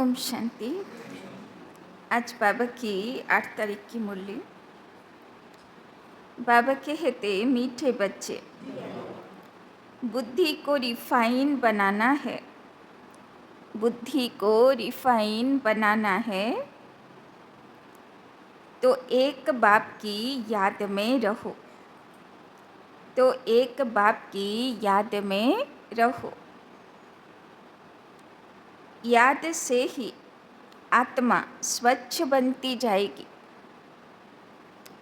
ओम शांति। आज बाबा की 8 तारीख की मुरली। बाबा कहते मीठे बच्चे, बुद्धि को रिफाइन बनाना है, बुद्धि को रिफाइन बनाना है तो एक बाप की याद में रहो, तो एक बाप की याद में रहो। याद से ही आत्मा स्वच्छ बनती जाएगी,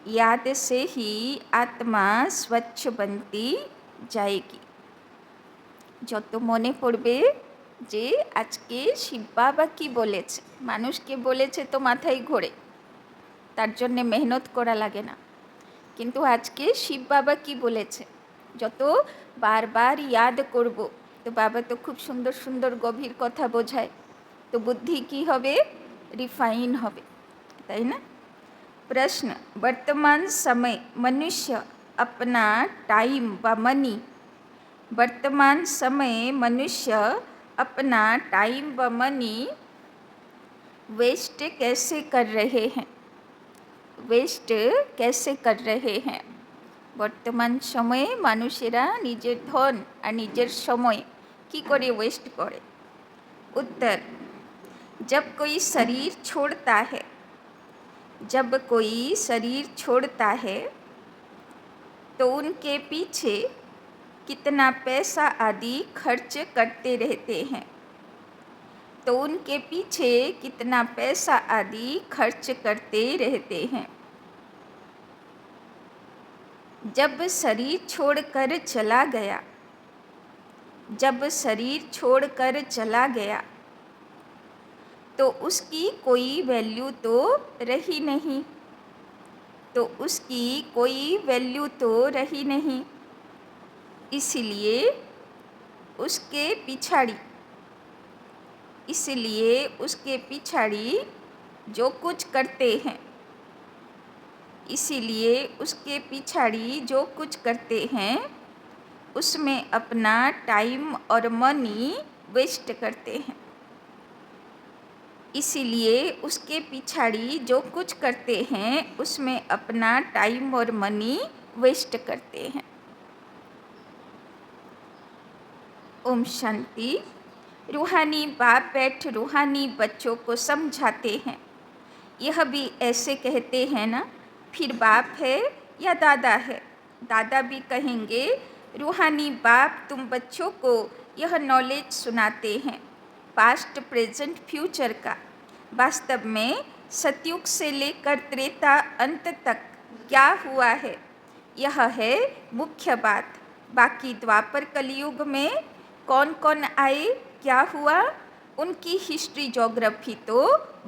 याद से ही आत्मा स्वच्छ बनती जाएगी। যত মনে পড়বে যে আজকে শিব বাবা কি বলেছে, মানুষকে বলেছে তো মাথায় ঘোরে, তার জন্যে মেহনত করা লাগে না, কিন্তু আজকে শিব বাবা কি বলেছে যত বারবার ইয়াদ করব তো বাবা তো খুব সুন্দর সুন্দর গভীর কথা বোঝায়, তো বুদ্ধি কি হবে, রিফাইন হবে, তাই না। प्रश्न, वर्तमान समय मनुष्य अपना टाइम व मनी, वर्तमान समय मनुष्य अपना टाइम व मनी वेस्ट कैसे कर रहे हैं, वेस्ट कैसे कर रहे हैं। বর্তমান সময়ে মানুষেরা নিজের ধন আর নিজের সময় কি করে ওয়েস্ট করে। उत्तर, जब कोई शरीर छोड़ता है, जब कोई शरीर छोड़ता है तो उनके पीछे कितना पैसा आदि खर्च करते रहते हैं, तो उनके पीछे कितना पैसा आदि खर्च करते रहते हैं। जब शरीर छोड़कर चला गया, जब शरीर छोड़कर चला गया तो उसकी कोई वैल्यू तो रही नहीं, तो उसकी कोई वैल्यू तो रही नहीं, इसलिए उसके पिछाड़ी, इसलिए उसके पिछाड़ी जो कुछ करते हैं, इसीलिए उसके पिछाड़ी जो कुछ करते हैं उसमें अपना टाइम और मनी वेस्ट करते हैं, इसीलिए उसके पिछाड़ी जो कुछ करते हैं उसमें अपना टाइम और मनी वेस्ट करते हैं। ओम शांति। रूहानी बाप बैठ रूहानी बच्चों को समझाते हैं, यह भी ऐसे कहते हैं ना, फिर बाप है या दादा है। दादा भी कहेंगे रूहानी बाप तुम बच्चों को यह नॉलेज सुनाते हैं पास्ट प्रेजेंट फ्यूचर का। वास्तव में सतयुग से लेकर त्रेता अंत तक क्या हुआ है यह है मुख्य बात। बाकी द्वापर कलयुग में कौन कौन आए, क्या हुआ, उनकी हिस्ट्री जोग्राफी तो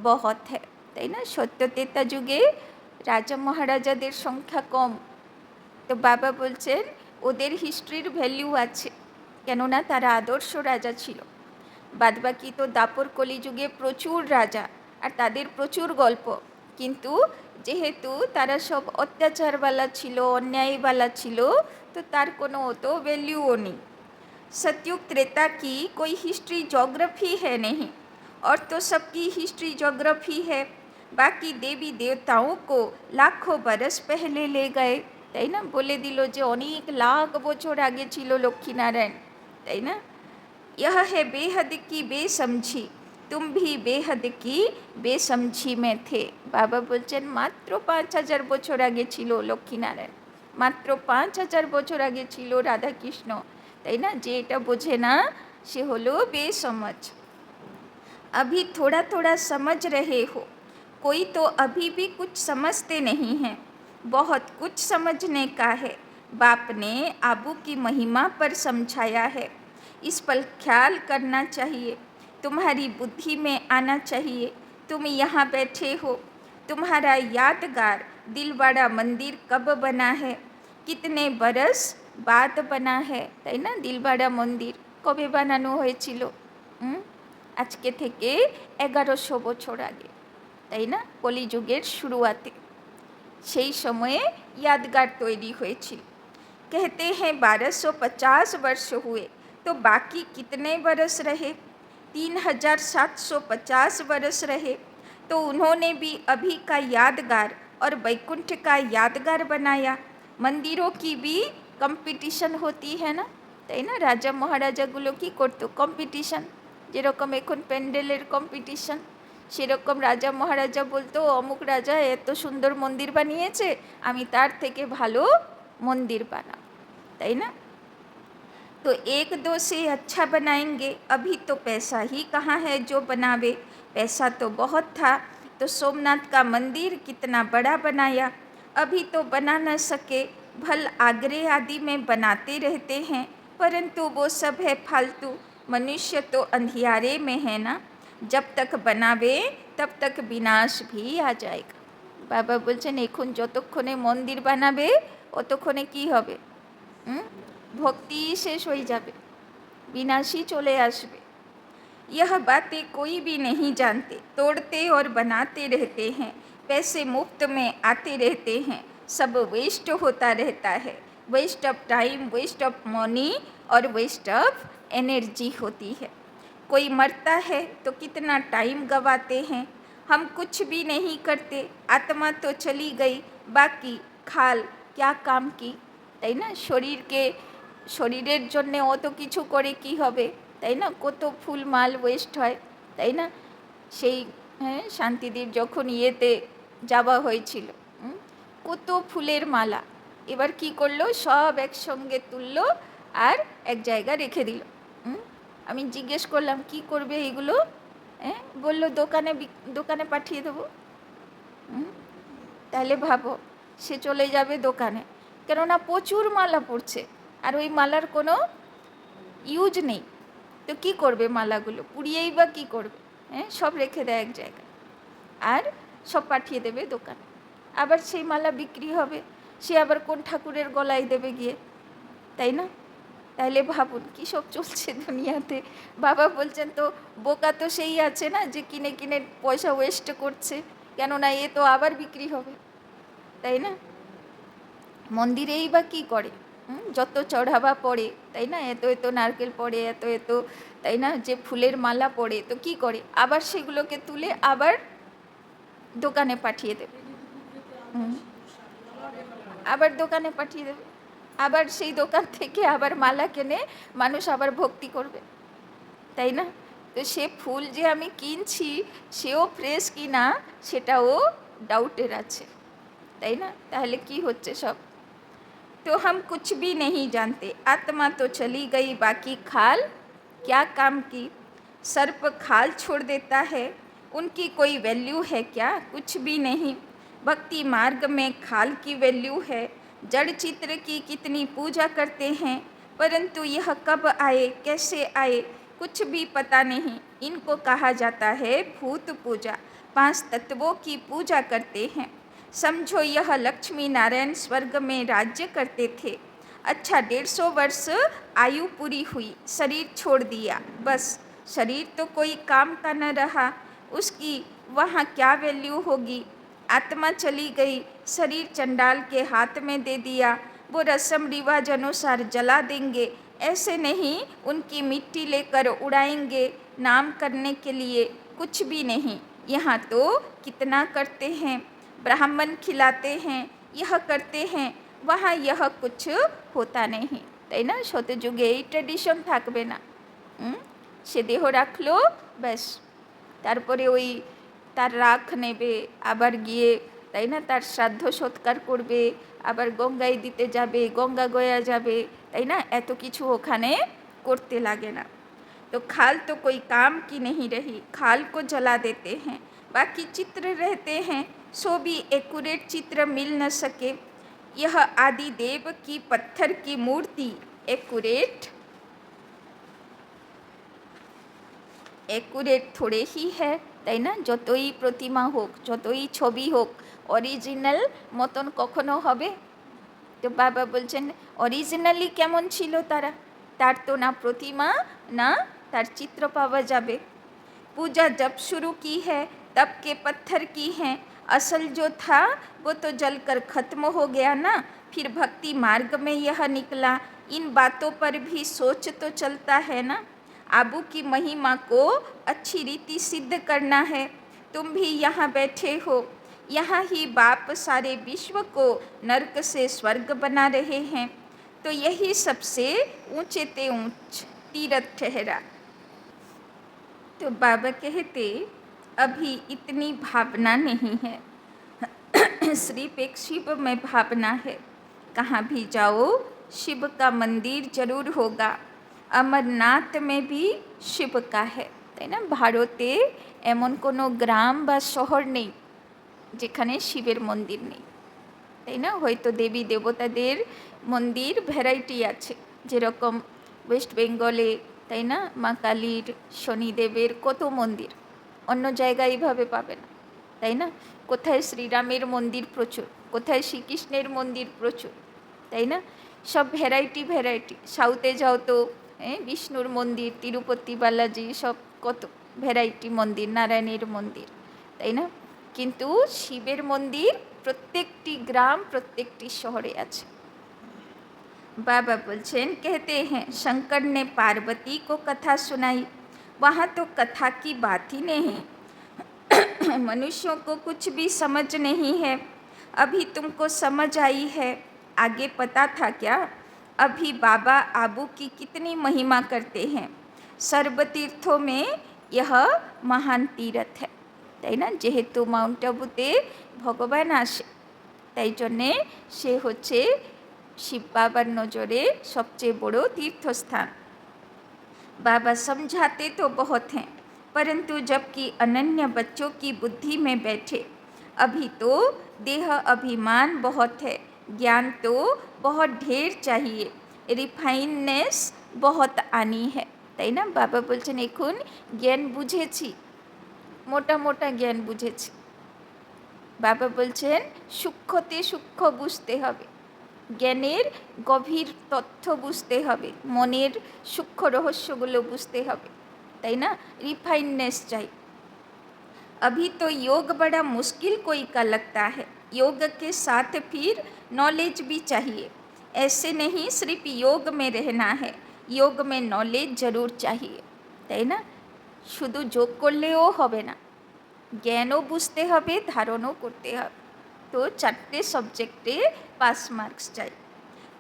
बहुत है, তাই না। সত্য ত্রেতা যুগে রাজা মহারাজাদের সংখ্যা কম, তো বাবা বলছেন ওদের হিস্ট্রির ভ্যালু আছে, কেননা তারা আদর্শ রাজা ছিল। বাদবাকি তো দাপর কলিযুগে প্রচুর রাজা আর তাদের প্রচুর গল্প, কিন্তু যেহেতু তারা সব অত্যাচারওয়ালা ছিল, অন্যায়ওয়ালা ছিল, তো তার কোনো অত ভ্যালুও নেই। सतयुग त्रेता की कोई हिस्ट्री जोग्राफी है नहीं, और तो सबकी हिस्ट्री जोग्राफी है। बाकी देवी देवताओं को लाखों बरस पहले ले गए, তাই না। বলে দিল যে অনেক লাখ বছর আগে ছিল লক্ষ্মীনারায়ণ, তাই না। यह है बेहद की बेसमझी, तुम भी बेहद की बेसमझी में थे। বাবা বলছেন মাত্র 5000 বছর আগে ছিল লক্ষ্মীনারায়ণ, মাত্র 5000 বছর আগে ছিল রাধাকৃষ্ণ, তাই না। যে এটা বোঝে না সে হলো बेसमझ। अभी थोड़ा थोड़ा समझ रहे हो, कोई तो अभी भी कुछ समझते नहीं हैं, बहुत कुछ समझने का है। बाप ने आबू की महिमा पर समझाया है, इस पर ख्याल करना चाहिए, तुम्हारी बुद्धि में आना चाहिए। तुम यहाँ बैठे हो, तुम्हारा यादगार दिलवाड़ा मंदिर कब बना है, कितने बरस बाद बना है, তাই না। দিলবাড়া মন্দির কবে বানানো হয়েছিল, আজকে থেকে 1100 বছর আগে, তাই না। কলিযুগের শুরুয়াতে সেই সময়ে यादगार তৈরি হয়েছিল। कहते हैं 1250 वर्ष हुए, तो बाकी कितने बरस रहे। 3750 वर्ष रहे, तो उन्होंने भी अभी का यादगार और वैकुंठ का यादगार बनाया। मंदिरों की भी कंपटीशन होती है ना, তাই না? রাজা মহারাজাগুলো কি করতো? কম্পিটিশন। যেরকম এখন প্যান্ডেলের কম্পিটিশন, সেরকম রাজা মহারাজা বলতো অমুক রাজা এত সুন্দর মন্দির বানিয়েছে, আমি তার থেকে ভালো মন্দির বানাবো, তাই না? तो एक दो से अच्छा बनाएंगे, अभी तो पैसा ही कहाँ है जो बनावे, पैसा तो बहुत था तो सोमनाथ का मंदिर कितना बड़ा बनाया, अभी तो बना न सके, भल आगरे आदि में बनाते रहते हैं, परंतु वो सब है फालतू, मनुष्य तो अंधियारे में है ना, जब तक बनावे तब तक विनाश भी आ जाएगा। বাবা বলছেন এখন যতক্ষণে মন্দির বানাবে অতক্ষণে কি হবে? ভক্তি শেষ হয়ে যাবে, विनाशी चले आसबे। यह बातें कोई भी नहीं जानते, तोड़ते और बनाते रहते हैं, पैसे मुफ्त में आते रहते हैं, सब वेस्ट होता रहता है, waste of time, waste of money और वेस्ट ऑफ एनर्जी होती है। कोई मरता है तो कितना टाइम गवाते हैं, हम कुछ भी नहीं करते, आत्मा तो चली गई, बाकी खाल क्या काम की, তাই না? শরীরের জন্যে অত কিছু করে কি হবে, তাই না? কত ফুল মাল ওয়েস্ট হয়, তাই না? সেই শান্তিদির যখন ইয়েতে যাওয়া হয়েছিল, কত ফুলের মালা, এবার কি করলো? সব একসঙ্গে তুললো আর এক জায়গায় রেখে দিল। আমি জিজ্ঞেস করলাম কি করবে এগুলো? বললো দোকানে পাঠিয়ে দেবো। তাহলে ভাবো, সে চলে যাবে দোকানে, কেননা প্রচুর মালা পড়ছে আর ওই মালার কোনো ইউজ নেই, তো কি করবে মালাগুলো? পুড়িয়েই বা কী করবে? সব রেখে দেয় এক জায়গায় আর সব পাঠিয়ে দেবে দোকানে, আবার সেই মালা বিক্রি হবে, সে আবার কোন ঠাকুরের গলায় দেবে গিয়ে, তাই না? তাহলে ভাবুন কী সব চলছে দুনিয়াতে। বাবা বলছেন তো বোকা তো সেই আছে না যে কিনে কিনে পয়সা ওয়েস্ট করছে, কেননা এ তো আবার বিক্রি হবে, তাই না? মন্দিরেই বা কী করে? যত চড়াবা পড়ে, তাই না? এত এত নারকেল পড়ে, এত এত, তাই না? যে ফুলের মালা পড়ে, তো কি করে? আবার সেগুলোকে তুলে আবার দোকানে পাঠিয়ে দেবে, আবার দোকানে পাঠিয়ে দেবে, আবার সেই দোকান থেকে আবার মালা কেনে মানুষ আবার ভক্তি করবে, তাই না? তো সে ফুল যে আমি কিনছি সেও ফ্রেশ কি না সেটাও ডাউটের আছে, তাই না? তাহলে কি হচ্ছে সব? तो हम कुछ भी नहीं जानते, आत्मा तो चली गई, बाकी खाल क्या काम की, सर्प खाल छोड़ देता है, उनकी कोई वैल्यू है क्या? कुछ भी नहीं। भक्ति मार्ग में खाल की वैल्यू है, जड़ चित्र की कितनी पूजा करते हैं, परंतु यह कब आए कैसे आए कुछ भी पता नहीं, इनको कहा जाता है भूत पूजा, 5 तत्वों की पूजा करते हैं। समझो यह लक्ष्मी नारायण स्वर्ग में राज्य करते थे, अच्छा 150 वर्ष आयु पूरी हुई, शरीर छोड़ दिया, बस शरीर तो कोई काम का न रहा, उसकी वहाँ क्या वैल्यू होगी? आत्मा चली गई, शरीर चंडाल के हाथ में दे दिया, वो रस्म रिवाज अनुसार जला देंगे, ऐसे नहीं उनकी मिट्टी लेकर उड़ाएंगे, नाम करने के लिए कुछ भी नहीं। यहाँ तो कितना करते हैं, ब्राह्मण खिलाते हैं, यह करते हैं, वहाँ यह कुछ होता नहीं, তাই না? শতযুগে এই ট্র্যাডিশন থাকবে না, সে দেহ রাখলো ব্যাস, তারপরে ওই তার রাখ নেবে, আবার গিয়ে, তাই না, তার শ্রাদ্ধ সৎকার করবে, আবার গঙ্গায় দিতে যাবে, গঙ্গা গয়া যাবে, তাই না? এত কিছু ওখানে করতে লাগে না। तो खाल तो कोई काम की नहीं रही, खाल को जला देते हैं, बाकी चित्र रहते हैं, सो भी एक्यूरेट चित्र मिल न सके। यह आदि देव की पत्थर की मूर्ति एक्यूरेट थोड़े ही है, তাই না? যতই প্রতিমা হোক, যতই ছবি হোক, অরিজিনাল মতন কখনো হবে? তো বাবা বলছেন অরিজিনালি কেমন ছিল তারা? তার তো না প্রতিমা না তার চিত্র পাওয়া যাবে। पूजा जब शुरू की है तब के पत्थर की हैं, असल जो था वो तो जलकर ख़त्म हो गया ना, फिर भक्ति मार्ग में यह निकला, इन बातों पर भी सोच तो चलता है ना। आबू की महिमा को अच्छी रीति सिद्ध करना है। तुम भी यहाँ बैठे हो, यहाँ ही बाप सारे विश्व को नरक से स्वर्ग बना रहे हैं। तो यही सबसे ऊंचे ते ऊंच तीर्थ ठहरा। तो बाबा कहते अभी इतनी भावना नहीं है, सिर्फ एक शिव में भावना है। कहाँ भी जाओ शिव का मंदिर जरूर होगा। अमरनाथ में भी शिव का है, তাই না? ভারতে এমন কোনো গ্রাম বা শহর নেই যেখানে শিবের মন্দির নেই, তাই না? হয়তো দেবী দেবতাদের মন্দির ভ্যারাইটি আছে, যেরকম ওয়েস্ট বেঙ্গলে, তাই না, মা কালীর, শনিদেবের কত মন্দির, অন্য জায়গায় এইভাবে পাবে না, তাই না? কোথায় শ্রীরামের মন্দির প্রচুর, কোথায় শ্রীকৃষ্ণের মন্দির প্রচুর, তাই না? সব ভ্যারাইটি ভ্যারাইটি। সাউথে যাও তো বিষ্ণুর মন্দির, তিরুপতি বালাজি, সব কত ভ্যারাইটি মন্দির, নারায়ণের মন্দির, তাই না? কিন্তু শিবের মন্দির প্রত্যেকটি গ্রাম, প্রত্যেকটি শহরে আছে। बाबा बोलचैन कहते हैं शंकर ने पार्वती को कथा सुनाई, वहाँ तो कथा की बात ही नहीं। मनुष्यों को कुछ भी समझ नहीं है, अभी तुमको समझ आई है, आगे पता था क्या? अभी बाबा आबू की कितनी महिमा करते हैं। सर्व तीर्थों में यह महान तीर्थ है, তাই না? যেহেতু মাউন্ট আবুতে ভগবান আসে, তাই জন্যে সে হচ্ছে शिव बाबार नज़रे सबसे बड़ो तीर्थस्थान। बाबा समझाते तो बहुत हैं, परंतु जबकि अनन्य बच्चों की बुद्धि में बैठे, अभी तो देह अभिमान बहुत है, ज्ञान तो बहुत ढेर चाहिए, रिफाइननेस बहुत आनी है, তাই না? বাবা বলছেন এখন জ্ঞান বুঝেছি, মোটা মোটা জ্ঞান বুঝেছি। বাবা বলছেন সূক্ষ্মতে সূক্ষ্ম বুঝতে হবে, জ্ঞানের গভীর তথ্য বুঝতে হবে, মনের সূক্ষ্ম রহস্যগুলো বুঝতে হবে, তাই না? রিফাইননেস চাই। अभी तो योग बड़ा मुश्किल कोई का लगता है, योग के साथ फिर नॉलेज भी चाहिए। ऐसे नहीं सिर्फ योग में रहना है, योग में नॉलेज जरूर चाहिए, তাই না? শুধু যোগ করলেও হবে না, জ্ঞানও বুঝতে হবে, ধারণও করতে হবে। तो 4 सब्जेक्टे पास मार्क्स चाहिए।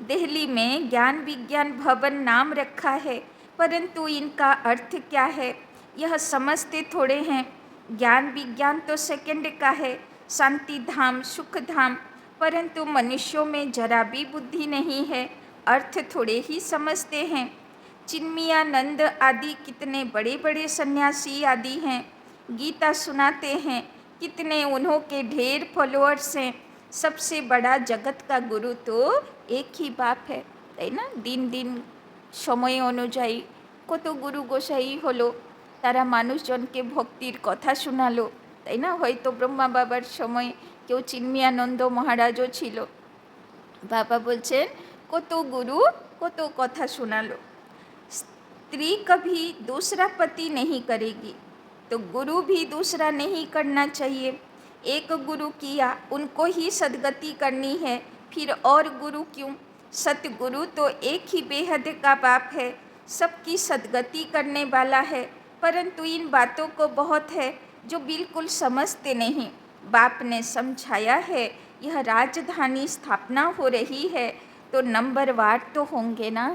दिल्ली में ज्ञान विज्ञान भवन नाम रखा है, परंतु इनका अर्थ क्या है यह समझते थोड़े हैं। ज्ञान विज्ञान तो सेकंड का है, शांति धाम, सुख धाम, परंतु मनुष्यों में जरा भी बुद्धि नहीं है, अर्थ थोड़े ही समझते हैं। चिन्मयानंद आदि कितने बड़े बड़े सन्यासी आदि हैं, गीता सुनाते हैं, कितने उन्हों के ढेर फॉलोअर्स हैं। सबसे बड़ा जगत का गुरु तो एक ही बाप है, তাই না? দিন দিন সময় অনুযায়ী কত গুরু গোসাই হলো, তারা মানুষজনকে ভক্তির কথা শোনালো, তাই না? হয়তো ব্রহ্মা বাবার সময় কেউ চিন্ময়ানন্দ মহারাজও ছিল। বাবা বলছেন কত গুরু কত কথা শোনালো। स्त्री कभी दूसरा पति नहीं करेगी, तो गुरु भी दूसरा नहीं करना चाहिए। एक गुरु किया, उनको ही सदगति करनी है, फिर और गुरु क्यों? सतगुरु तो एक ही बेहद का बाप है, सबकी सदगति करने वाला है, परंतु इन बातों को बहुत है जो बिल्कुल समझते नहीं। बाप ने समझाया है यह राजधानी स्थापना हो रही है, तो नंबरवार तो होंगे ना।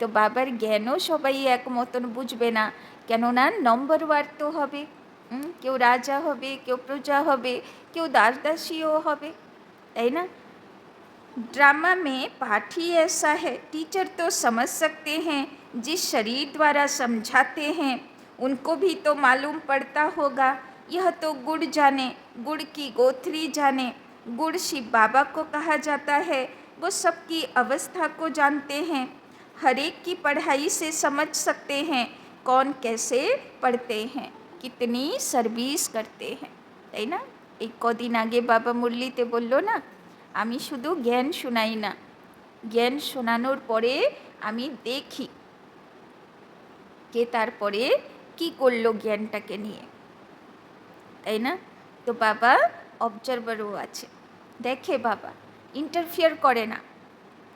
तो बाबार ज्ञानও সবাই এক মতন বুঝবে না, কেননা নম্বরওয়ার তো হবে। কেউ রাজা হবে, কেউ প্রজা হবে, কেউ দাসদাসীও হবে, তাই না? ड्रामा में पाठ ही ऐसा है, टीचर तो समझ सकते हैं, जिस शरीर द्वारा समझाते हैं उनको भी तो मालूम पड़ता होगा। यह तो गुड़ जाने, गुड़ की गोथरी जाने, गुड़ शिव बाबा को कहा जाता है, वो सबकी अवस्था को जानते हैं, हर एक की पढ़ाई से समझ सकते हैं कौन कैसे पढ़ते हैं, कितनी सर्विस करते हैं, তাই না? এই কদিন আগে বাবা মুরলিতে বলল না, আমি শুধু জ্ঞান শোনাই না, জ্ঞান শোনানোর পরে আমি দেখি কে তারপরে কি করলো জ্ঞানটাকে নিয়ে, তাই না? তো বাবা অবজারভারও আছে, দেখে বাবা, ইন্টারফিয়ার করে না,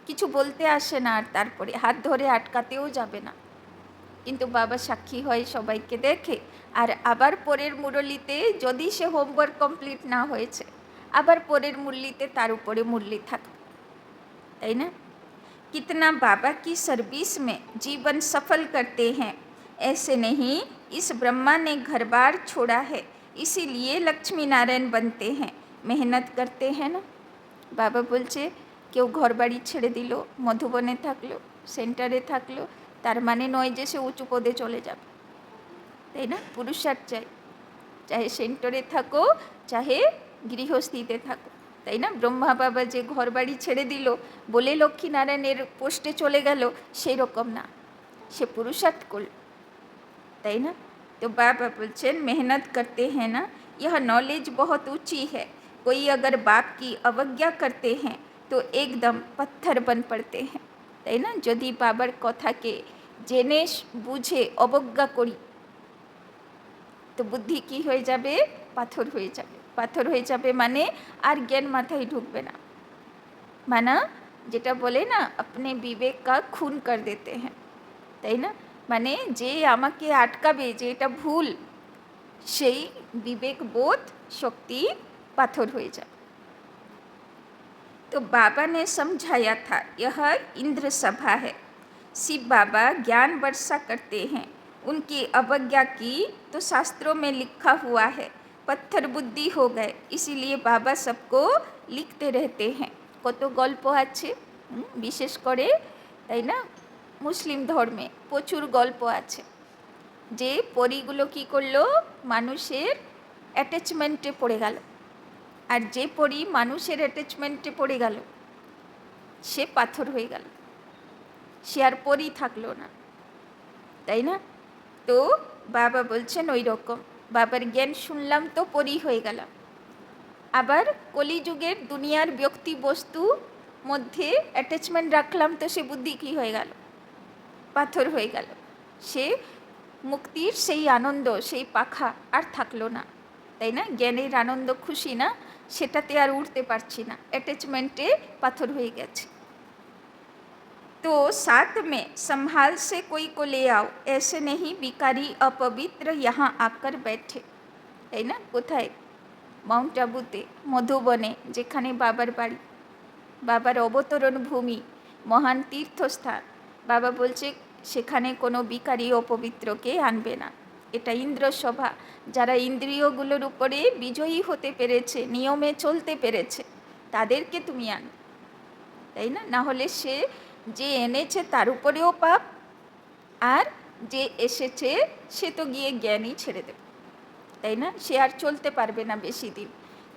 কিছু বলতে আসে না, আর তারপরে হাত ধরে আটকাতেও যাবে না, কিন্তু বাবা সাক্ষী হয় সবাইকে দেখে, আর আবার পরের মুরলিতে যদি সে হোমওয়ার্ক কমপ্লিট না হয়েছে আবার পরের মুরলিতে তার উপরে মুরলি থাকে, তাই না? कितना बाबा की सर्विस में जीवन सफल करते हैं। ऐसे नहीं, इस ब्रह्मा ने घर बार छोड़ा है, इसीलिए लक्ष्मी नारायण बनते हैं, मेहनत करते हैं ना। বাবা বলছে কেউ ঘর বাড়ি ছেড়ে দিল, মধুবনে থাকলো, সেন্টারে থাকলো, তার মানে নয় যে সে উঁচু পদে চলে যাবে, তাই না? পুরুষার্থ চাই, চাহে সেন্টারে থাকো চাহে গৃহস্থিতে থাকো, তাই না? ব্রহ্মা বাবা যে ঘর বাড়ি ছেড়ে দিল বলে লক্ষ্মীনারায়ণের পোস্টে চলে গেল, সেই রকম না, সে পুরুষার্থ করল, তাই না? तो बाबा बोलছেন मेहनत करते हैं ना, यह नॉलेज बहुत ऊंची है। कोई अगर बाप की अवज्ञा करते हैं तो एकदम पत्थर बन पड़ते हैं, তাই না? যদি বাবার কথাকে জেনে বুঝে অবজ্ঞা করি তো বুদ্ধি কি হয়ে যাবে? পাথর হয়ে যাবে। পাথর হয়ে যাবে মানে আর জ্ঞান মাথায় ঢুকবে না, মানে যেটা বলে না আপনি বিবেক কা খুন কর দিতে হ্যাঁ, তাই না? মানে যে আমাকে আটকাবে যে এটা ভুল, সেই विवेक बोध शक्ति पाथर हो जाए। तो बाबा ने समझाया था यह इंद्र सभा है, शिव बाबा ज्ञान वर्षा करते हैं, उनकी अवज्ञा की तो शास्त्रों में लिखा हुआ है, पत्थर बुद्धि हो गए, इसीलिए बाबा सबको लिखते रहते हैं। কত গল্প আছে বিশেষ করে, তাই না? মুসলিম ধর্মে প্রচুর গল্প আছে যে পরীগুলো কী করলো, মানুষের অ্যাটাচমেন্টে পড়ে গেল, আর যে পরী মানুষের অ্যাটাচমেন্টে পড়ে গেল সে পাথর হয়ে গেল, সে আর পরী থাকলো না, তাই না? তো বাবা বলছেন ওই রকম, বাবার জ্ঞান শুনলাম তো পরী হয়ে গেলাম, আবার কলিযুগের দুনিয়ার ব্যক্তি বস্তু মধ্যে অ্যাটাচমেন্ট রাখলাম তো সে বুদ্ধি কী হয়ে গেল? পাথর হয়ে গেল, সে মুক্তির সেই আনন্দ সেই পাখা আর থাকলো না, তাই না? জ্ঞানের আনন্দ খুশি না, সেটাতে আর উঠতে পারছি না, অ্যাটাচমেন্টে পাথর হয়ে গেছে। तो साथ में संभाल से कोई को ले आओ, ऐसे नहीं भिखारी अपवित्र यहाँ आकर बैठे, তাই না? কোথায়? মাউন্ট আবুতে, মধুবনে, যেখানে বাবার বাড়ি, বাবার অবতরণ ভূমি, মহান তীর্থস্থান। বাবা বলছে সেখানে কোনো ভিখারি অপবিত্রকে আনবে না, এটা ইন্দ্রসভা, যারা ইন্দ্রিয়গুলোর উপরে বিজয়ী হতে পেরেছে, নিয়মে চলতে পেরেছে, তাদেরকে তুমি আন, তাই না? না হলে সে যে এনেছে তার উপরেও পাপ, আর যে এসেছে সে তো গিয়ে জ্ঞানই ছেড়ে দেবে, তাই না? সে আর চলতে পারবে না বেশি দিন,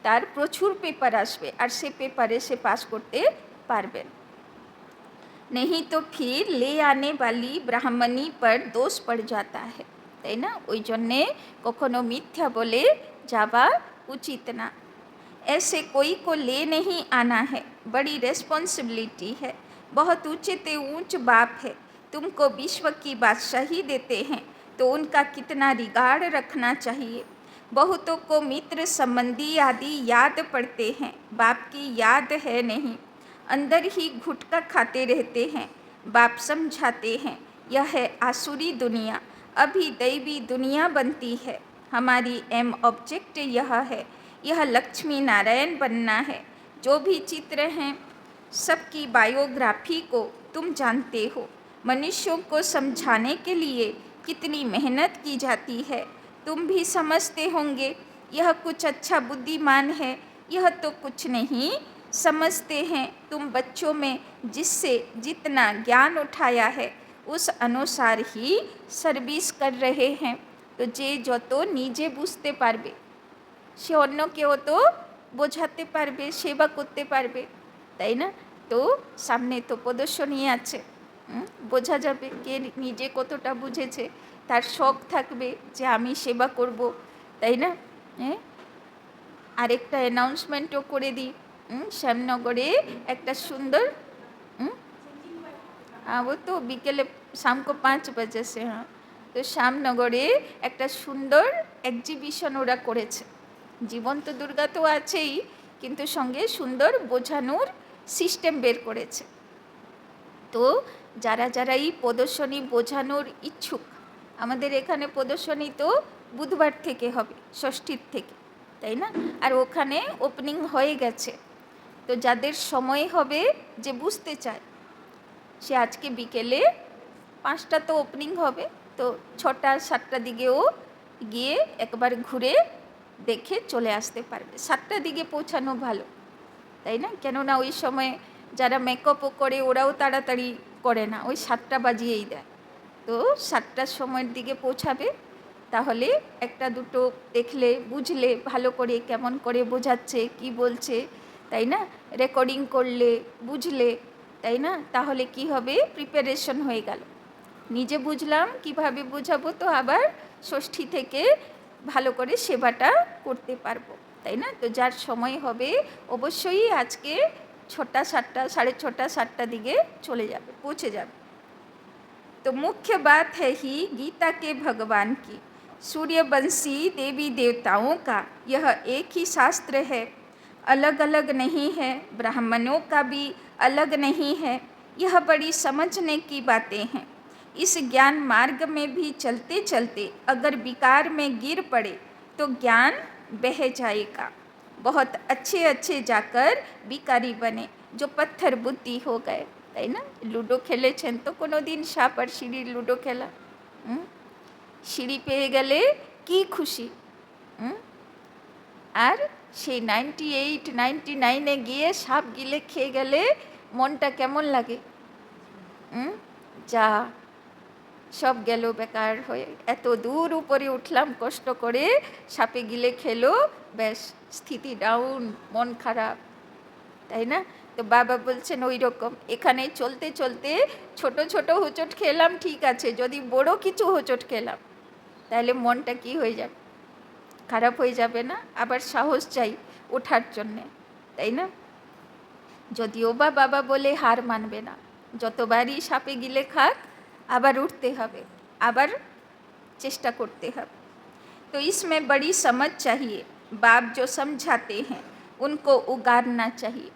তার প্রচুর পেপার আসবে আর সে পেপারে সে পাস করতে পারবে না। नहीं तो फिर ले आने वाली ब्राह्मणी पर दोष पड़ जाता है, তাই না? ওই জন্যে কখনো মিথ্যা বলে যাওয়া উচিত না। ऐसे कोई को ले नहीं आना है, बड़ी रिस्पॉन्सिबिलिटी है, बहुत ऊंचे ते ऊंच बाप है, तुमको विश्व की बादशाही देते हैं तो उनका कितना रिगार्ड रखना चाहिए। बहुतों को मित्र संबंधी आदि याद पड़ते हैं, बाप की याद है नहीं, अंदर ही घुटका खाते रहते हैं। बाप समझाते हैं यह है आसुरी दुनिया, अभी दैवी दुनिया बनती है, हमारी एम ऑब्जेक्ट यह है, यह लक्ष्मी नारायण बनना है। जो भी चित्र हैं सबकी बायोग्राफी को तुम जानते हो, मनुष्यों को समझाने के लिए कितनी मेहनत की जाती है तुम भी समझते होंगे। यह कुछ अच्छा बुद्धिमान है, यह तो कुछ नहीं समझते हैं। तुम बच्चों में जिससे जितना ज्ञान उठाया है उस अनुसार ही सर्विस कर रहे हैं। तो जे যত নিজে বুঝতে পারবে সে অন্যকেও তো বোঝাতে পারবে, সেবা করতে পারবে, তাই না? তো সামনে তো প্রদর্শনী আছে, বোঝা যাবে কে নিজে কতটা বুঝেছে, তার শখ থাকবে যে আমি সেবা করব, তাই না? আরেকটা অ্যানাউন্সমেন্টও করে দিই, শ্যামনগরে একটা সুন্দর वो तो বিকেলে शाम को 5 बजे से, হ্যাঁ, তো শ্যামনগরে একটা সুন্দর এক্সিবিশন ওরা করেছে। জীবন্ত দুর্গা তো আছেই, কিন্তু সঙ্গে সুন্দর বোঝানোর সিস্টেম বের করেছে। তো যারা যারা এই প্রদর্শনী বোঝানোর ইচ্ছুক আমাদের এখানে প্রদর্শনী তো বুধবার থেকে হবে, ষষ্ঠীর থেকে, তাই না? আর ওখানে ওপেনিং হয়ে গেছে। তো যাদের সময় হবে, যে বুঝতে চায়, সে আজকে বিকেলে 5টা তো ওপেনিং হবে, তো 6টা 7টার দিকেও গিয়ে একবার ঘুরে দেখে চলে আসতে পারবে। 7টার দিকে পৌঁছানো ভালো, তাই না? কেননা ওই সময় যারা মেকআপও করে ওরাও তাড়াতাড়ি করে না, ওই 7টা বাজিয়েই দেয়। তো 7টার সময়ের দিকে পৌঁছাবে, তাহলে একটা দুটো দেখলে, বুঝলে ভালো করে কেমন করে বোঝাচ্ছে, কি বলছে, তাই না? রেকর্ডিং করলে, বুঝলে, তাই না? তাহলে কি হবে, প্রিপারেশন হয়ে গেল। নিজে বুঝলাম, কিভাবে বোঝাবো, তো আবার ষষ্ঠী থেকে ভালো করে সেবাটা করতে পারবো, তাই না? তো যার সময় হবে অবশ্যই আজকে 6টা 7টা 6:30 7টার দিকে चले जाবে, पहुँचे जाবে। तो मुख्य बात है ही गीता के भगवान की, सूर्यवंशी देवी देवताओं का यह एक ही शास्त्र है, अलग अलग नहीं है, ब्राह्मणों का भी अलग नहीं है। यह बड़ी समझने की बातें हैं। इस ज्ञान मार्ग में भी चलते चलते अगर विकार में गिर पड़े तो ज्ञान बह जाएगा। बहुत अच्छे अच्छे जाकर विकारी बने जो पत्थर बुद्धि हो गए, তাই না? লুডো খেলেছেন তো কোনো দিন, সাপ আর সিঁড়ির লুডো খেলা? সিঁড়ি পেয়ে গেলে কি খুশি, আর সেই 98 99-এ গিয়ে সাপ গিলে খেয়ে গেলে মনটা কেমন লাগে? যা সব গেল বেকার হয়ে, এত দূর উপরে উঠলাম কষ্ট করে, সাপে গিলে খেলো, ব্যাস স্থিতি ডাউন, মন খারাপ, তাই না? তো বাবা বলছেন ওই রকম এখানে চলতে চলতে ছোট ছোট হোঁচট খেলাম, ঠিক আছে, যদি বড় কিছু হোঁচট খেলাম তাহলে মনটা কি হয়ে যাবে, খারাপ হয়ে যাবে না? আবার সাহস চাই ওঠার জন্যে, তাই না? যদিও বা বাবা বলে হার মানবে না, যতবারই সাপে গিলে খাক আবার উঠতে হবে, আবার চেষ্টা করতে হবে। तो इसमें बड़ी समझ चाहिए। बाप जो समझाते हैं उनको उगारना चाहिए।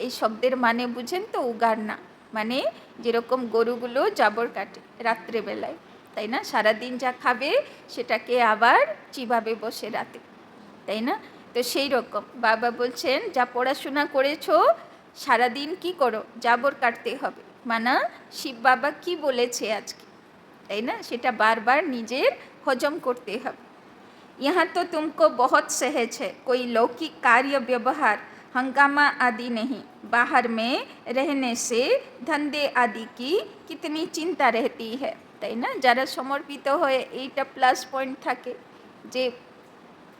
এই শব্দের মানে বুঝেন তো? উগারনা মানে যেরকম গরুগুলো জাবর কাটে রাত্রেবেলায়, তাই না? সারাদিন যা খাবে সেটাকে আবার চিবাবে বসে রাতে, তাই না? তো সেই রকম বাবা বলছেন, যা পড়াশোনা করেছো সারাদিন কি করো, জাবর কাটতে হবে। মানা শিব বাবা কি বলেছে আজকে, তাই না? সেটা বারবার নিজের হজম করতে হবে। यहाँ तो तुमको बहुत सहज है, कोई लौकिक कार्य व्यवहार हंगामा आदि नहीं। बाहर में रहने से धंधे आदि की कितनी चिंता रहती है, তাই না? যারা সমর্পিত হয়ে এইটা প্লাস পয়েন্ট থাকে যে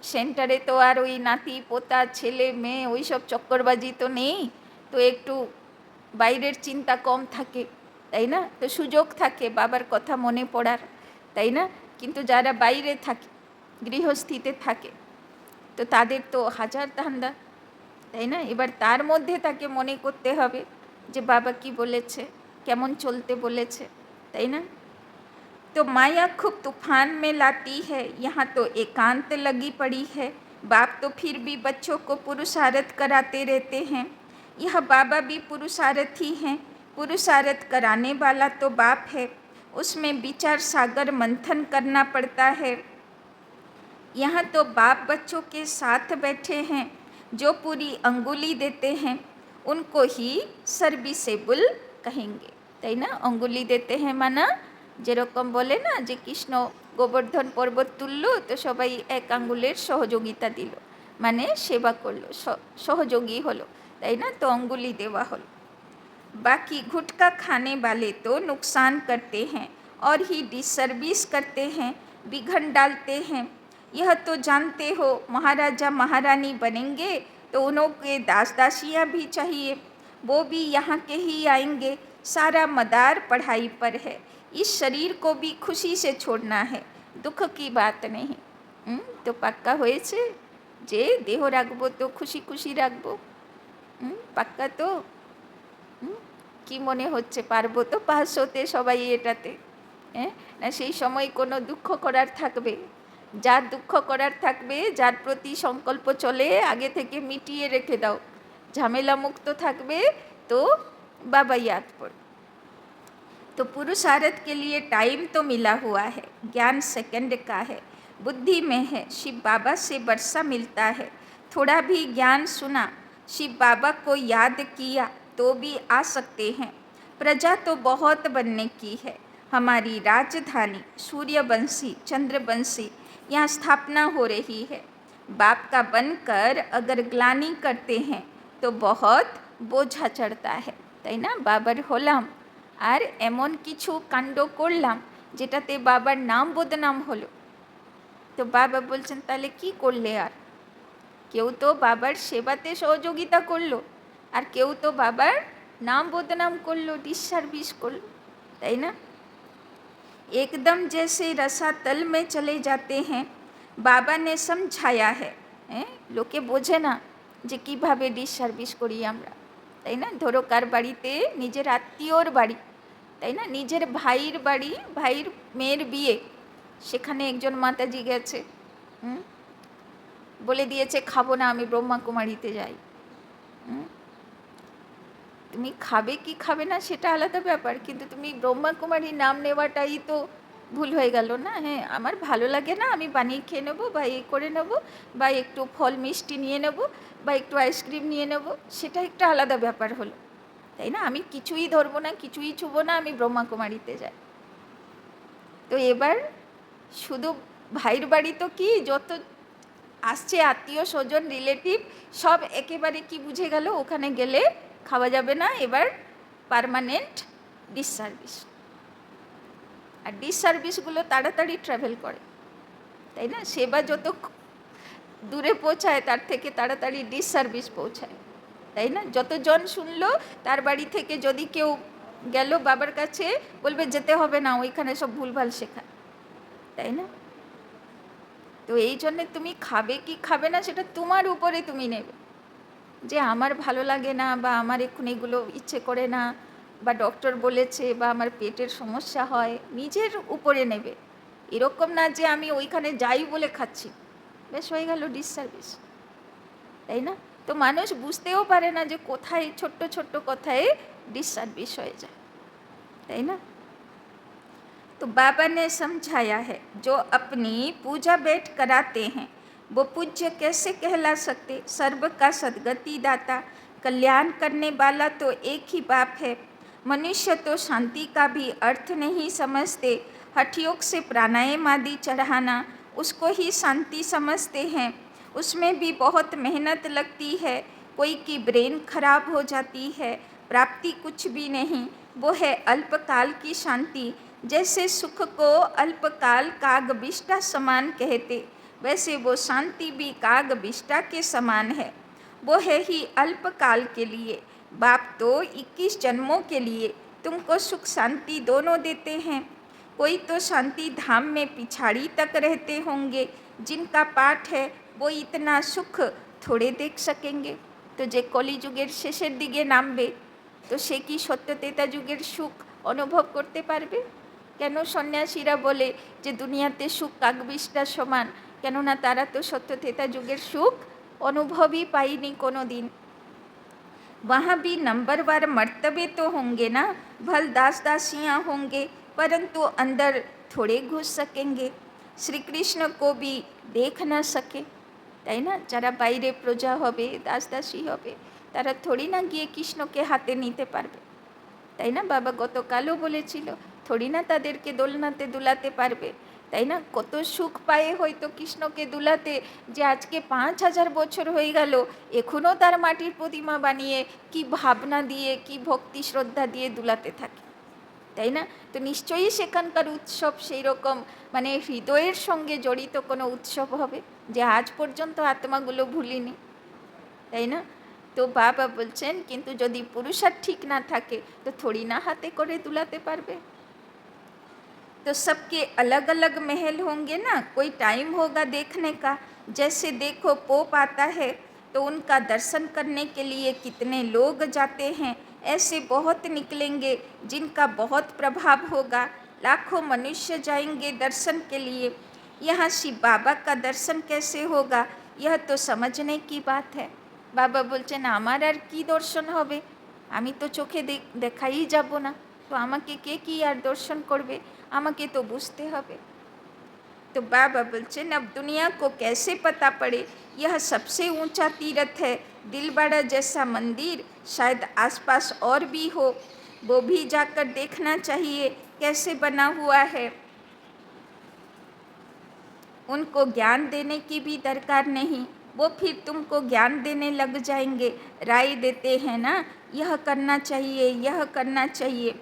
সেন্টারে তো আর ওই নাতি পোতা ছেলে মেয়ে ওই সব চক্করবাজি তো নেই, তো একটু বাইরের চিন্তা কম থাকে, তাই না? তো সুযোগ থাকে বাবার কথা মনে পড়ার, তাই না? কিন্তু যারা বাইরে থাকে, গৃহস্থিতে থাকে, তো তাদের তো হাজার ধান্দা, তাই না? এবার তার মধ্যে তাকে মনে করতে হবে যে বাবা কি বলেছে, কেমন চলতে বলেছে, তাই না? तो माया खूब तूफान में लाती है, यहाँ तो एकांत लगी पड़ी है। बाप तो फिर भी बच्चों को पुरुषार्थ कराते रहते हैं। यह बाबा भी पुरुषार्थ ही हैं। पुरुषार्थ कराने वाला तो बाप है, उसमें विचार सागर मंथन करना पड़ता है। यहाँ तो बाप बच्चों के साथ बैठे हैं, जो पूरी अंगुली देते हैं उनको ही सर्विसेबल कहेंगे, তাই না? अंगुली देते हैं माना যেরকম বলে না যে কৃষ্ণ গোবর্ধন পর্বত তুললো, তো সবাই এক আঙ্গুলের সহযোগিতা দিল, মানে সেবা করলো, সহযোগী হলো, তাই না? তো अंगुली দেওয়া হলো। बाकी गुटखा खाने वाले तो नुकसान करते हैं और ही डिसर्विस करते हैं, बिघन डालते हैं। यह तो जानते हो, महाराजा महारानी बनेंगे तो उन्हों के दास दासियाँ भी चाहिए, वो भी यहाँ के ही आएंगे। सारा मदार पढ़ाई पर है, इस शरीर को भी खुशी से छोड़ना है, दुख की बात नहीं। तो पक्का হয়েছে যে দেহ রাখবো তো খুশি খুশি রাখবো, পাক্কা তো? কি মনে হচ্ছে, পারবো তো পাস হতে সবাই এটাতে? না সেই সময় কোনো দুঃখ করার থাকবে? যার দুঃখ করার থাকবে, যার প্রতি সংকল্প চলে আগে থেকে মিটিয়ে রেখে দাও, ঝামেলা মুক্ত থাকবে, তো বাবা ইয়াদ পড়ে। तो पुरुषार्थ के लिए टाइम तो मिला हुआ है, ज्ञान सेकंड का है, बुद्धि में है। शिव बाबा से वर्षा मिलता है, थोड़ा भी ज्ञान सुना, शिव बाबा को याद किया तो भी आ सकते हैं। प्रजा तो बहुत बनने की है, हमारी राजधानी सूर्यवंशी चंद्रवंशी यहाँ स्थापना हो रही है। बाप का बनकर अगर ग्लानि करते हैं तो बहुत बोझा चढ़ता है, ताई ना। बाबर होलाम আর এমন কিছু কাণ্ড করলাম যেটাতে বাবার নাম বদনাম হলো। তো বাবা বলছেন তাহলে কি করলে? আর কেউ তো বাবার সেবাতে সহযোগিতা করলো, আর কেউ তো বাবার নাম বদনাম করলো, ডিসসার্ভিস করলো, তাই না। एकदम जैसे रसातल में चले जाते हैं, बाबा ने समझाया है। লোকে বোঝে না যে কীভাবে ডিসসার্ভিস করি আমরা, তাই না। ধরো কার বাড়িতে নিজের আত্মীয়র বাড়ি, তাই না, নিজের ভাইয়ের বাড়ি, ভাইয়ের মেয়ের বিয়ে, সেখানে একজন মাতাজি গেছে, বলে দিয়েছে খাবো না, আমি ব্রহ্মাকুমারীতে যাই। তুমি খাবে কি খাবে না সেটা আলাদা ব্যাপার, কিন্তু তুমি ব্রহ্মাকুমারীর নাম নেওয়াটাই তো ভুল হয়ে গেল না। হ্যাঁ, আমার ভালো লাগে না, আমি বানিয়ে খেয়ে নেবো বা এই করে নেবো, বা একটু ফল মিষ্টি নিয়ে নেবো, বা একটু আইসক্রিম নিয়ে নেবো, সেটা একটা আলাদা ব্যাপার হলো, তাই না। আমি কিছুই ধরবো না, কিছুই ছুবো না, আমি ব্রহ্মাকুমারীতে যাই। তো এবার শুধু ভাইয়ের বাড়ি তো কি, যত আসছে আত্মীয় স্বজন রিলেটিভ সব একেবারে কি বুঝে গেল, ওখানে গেলে খাওয়া যাবে না, এবার পার্মানেন্ট ডিসসার্ভিস। আর ডিসসার্ভিসগুলো তাড়াতাড়ি ট্রাভেল করে, তাই না। সেবা যত দূরে পৌঁছায় তার থেকে তাড়াতাড়ি ডিসসার্ভিস পৌঁছায়, তাই না। যতজন শুনলো তার বাড়ি থেকে যদি কেউ গেল বাবার কাছে, বলবে যেতে হবে না, ওইখানে সব ভুলভাল শেখায়, তাই না। তো এই জন্যে তুমি খাবে কি খাবে না সেটা তোমার উপরে তুমি নেবে, যে আমার ভালো লাগে না, বা আমার এখন এগুলো ইচ্ছে করে না, বা ডক্টর বলেছে, বা আমার পেটের সমস্যা হয়, নিজের উপরে নেবে। এরকম না যে আমি ওইখানে যাই বলে খাচ্ছি, বেশ হয়ে গেল ডিসসার্ভিস, তাই না। তো মানুষ বুঝতেও পারে না যে কোথায় ছোট্ট ছোট্ট কথায় डिससर्विस हो जाए, है ना। तो बाबा ने समझाया है, जो अपनी पूजा बैठ कराते हैं वो पूज्य कैसे कहला सकते। सर्व का सद्गति दाता कल्याण करने वाला तो एक ही बाप है। मनुष्य तो शांति का भी अर्थ नहीं समझते, हठयोग से प्राणायाम आदि चढ़ाना उसको ही शांति समझते हैं। उसमें भी बहुत मेहनत लगती है, कोई की ब्रेन खराब हो जाती है, प्राप्ति कुछ भी नहीं, वो है अल्पकाल की शांति। जैसे सुख को अल्पकाल कागबिष्टा समान कहते, वैसे वो शांति भी कागबिष्टा के समान है। वो है ही अल्पकाल के लिए। बाप तो 21 जन्मों के लिए तुमको सुख शांति दोनों देते हैं। कोई तो शांति धाम में पिछाड़ी तक रहते होंगे, जिनका पाठ है वो इतना सुख थोड़े देख सकेंगे। तो जे कली जुगेर शेषेर दिके नामबे तो से कि सत्यतेता जुगेर सुख अनुभव करते पारबे। केन सन्यासीरा बोले जे दुनियाते सुख कागबिष्टा समान, केनना तारा तो सत्यतेता जुगेर सुख अनुभव ही पाईनी कोनो दिन। वहाँ भी नंबरवार मर्तबे तो होंगे ना, भल दास दासियाँ होंगे, परंतु अंदर थोड़े घुस सकेंगे। श्री कृष्ण को भी देख न सके, তাই না। যারা বাইরে প্রজা হবে, দাস দাসী হবে, তারা থোড়ি না গিয়ে কৃষ্ণকে হাতে নিতে পারবে, তাই না। বাবা গতকালও বলেছিল, থোড়ি না তাদেরকে দোলনাতে দুলাতে পারবে, তাই না। কত সুখ পায়ে হয়তো কৃষ্ণকে দুলাতে, যে আজকে 5000 বছর হয়ে গেল এখনও তার মাটির প্রতিমা বানিয়ে কি ভাবনা দিয়ে, কি ভক্তি শ্রদ্ধা দিয়ে দুলাতে থাকে, তাই না। তো নিশ্চয়ই সেখানকার উৎসব সেই রকম মানে হৃদয়ের সঙ্গে জড়িত কোনো উৎসব হবে, যে আজ পর্যন্ত আত্মাগুলো ভুলিনি, তাই না। তো বাবা বলছেন কিন্তু যদি পুরুষার্থ ঠিক না থাকে তো থোড়ি না হাতে করে দুলাতে পারবে। तो सबके अलग अलग महल होंगे ना, कोई टाइम होगा देखने का। जैसे देखो पोप आता है तो उनका दर्शन करने के लिए कितने लोग जाते हैं, ऐसे बहुत निकलेंगे जिनका बहुत प्रभाव होगा। लाखों मनुष्य जाएंगे दर्शन के लिए, यहाँ शिव बाबा का दर्शन कैसे होगा, यह तो समझने की बात है। बाबा बोलছেন আমার আর কি দর্শন হবে, আমি তো চোখে দেখাই যাব না, তো আমাকে কে কি আর দর্শন করবে, আমাকে তো বুঝতে হবে। तो बाबा बोलছেন अब दुनिया को कैसे पता पड़े, यह सबसे ऊंचा तीर्थ है, दिलवाड़ा जैसा मंदिर शायद आसपास और भी हो, वो भी जाकर देखना चाहिए कैसे बना हुआ है। उनको ज्ञान देने की भी दरकार नहीं, वो फिर तुमको ज्ञान देने लग जाएंगे, राय देते हैं ना, यह करना चाहिए यह करना चाहिए।